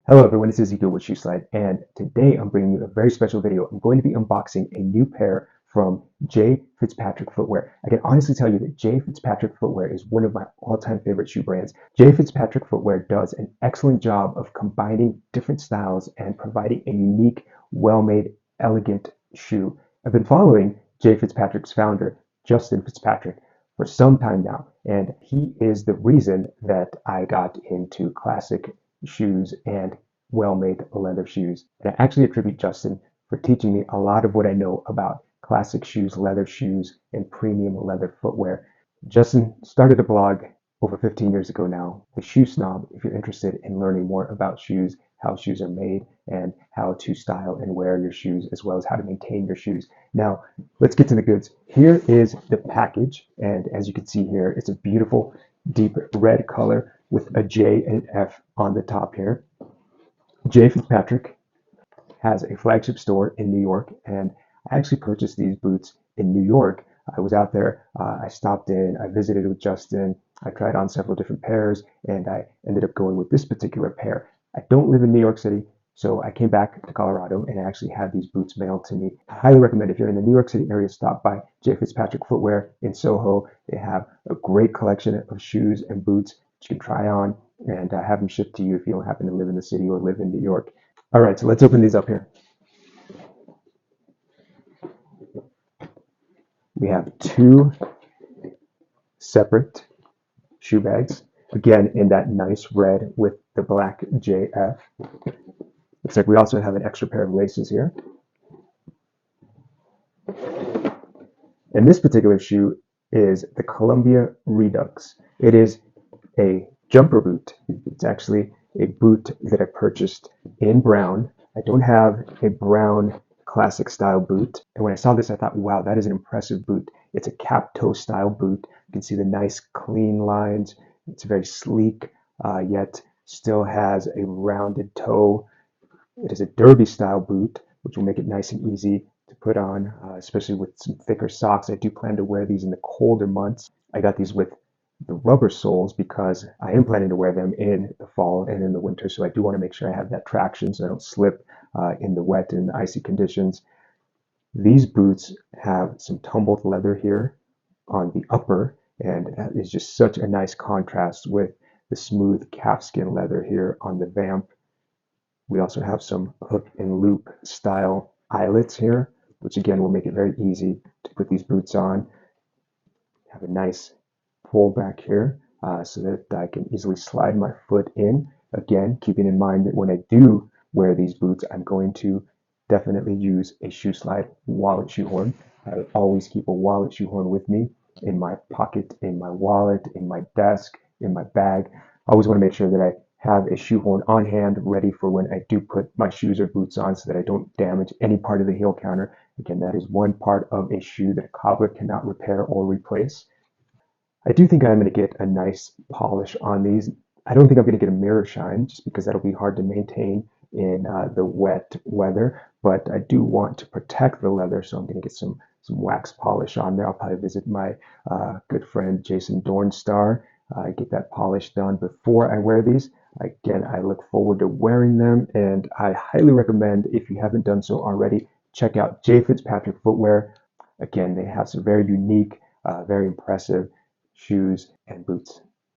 Hello everyone, it's Ezekiel with Shoe Slide, and today I'm bringing you a very special video. I'm going to be unboxing a new pair from J.Fitzpatrick footwear. I can honestly tell you that J.Fitzpatrick footwear is one of my all-time favorite shoe brands. J.Fitzpatrick footwear does an excellent job of combining different styles and providing a unique, well-made, elegant shoe. I've been following J.Fitzpatrick's founder, Justin Fitzpatrick, for some time now, and he is the reason that I got into classic shoes and well-made leather shoes. And I actually attribute Justin for teaching me a lot of what I know about classic shoes, leather shoes, and premium leather footwear. Justin started a blog over 15 years ago now, The Shoe Snob, if you're interested in learning more about shoes, how shoes are made, and how to style and wear your shoes, as well as how to maintain your shoes. Now, let's get to the goods. Here is the package, and as you can see here, it's a beautiful deep red color with a J and F on the top here. J. Fitzpatrick has a flagship store in New York, and I actually purchased these boots in New York. I was out there, I stopped in, I visited with Justin, I tried on several different pairs, and I ended up going with this particular pair. I don't live in New York City, so I came back to Colorado and I actually had these boots mailed to me. I highly recommend if you're in the New York City area, stop by J. Fitzpatrick Footwear in Soho. They have a great collection of shoes and boots that you can try on and have them shipped to you if you don't happen to live in the city or live in New York. All right, so let's open these up here. We have two separate shoe bags, again in that nice red with the black JF. Looks like we also have an extra pair of laces here. And this particular shoe is the Columbia Redux. It is a jumper boot. It's actually a boot that I purchased in brown. I don't have a brown classic style boot. And when I saw this, I thought, wow, that is an impressive boot. It's a cap toe style boot. You can see the nice clean lines. It's very sleek, yet still has a rounded toe. It is a derby style boot, which will make it nice and easy to put on, especially with some thicker socks. I do plan to wear these in the colder months. I got these with the rubber soles because I am planning to wear them in the fall and in the winter. So I do want to make sure I have that traction so I don't slip in the wet and icy conditions. These boots have some tumbled leather here on the upper, and that is just such a nice contrast with the smooth calfskin leather here on the vamp. We also have some hook and loop style eyelets here, which again will make it very easy to put these boots on. Have a nice pull back here so that I can easily slide my foot in. Again, keeping in mind that when I do wear these boots, I'm going to definitely use a shoe slide wallet shoehorn. I always keep a wallet shoehorn with me in my pocket, in my wallet, in my desk, in my bag. I always want to make sure that I have a shoehorn on hand ready for when I do put my shoes or boots on so that I don't damage any part of the heel counter. Again, that is one part of a shoe that a cobbler cannot repair or replace. I do think I'm going to get a nice polish on these. I don't think I'm going to get a mirror shine just because that'll be hard to maintain in the wet weather, but I do want to protect the leather, so I'm going to get some wax polish on there. I'll probably visit my good friend Jason Dornstar, get that polish done before I wear these. Again, I look forward to wearing them, and I highly recommend, if you haven't done so already, check out J. Fitzpatrick Footwear. Again, they have some very unique, very impressive shoes and boots.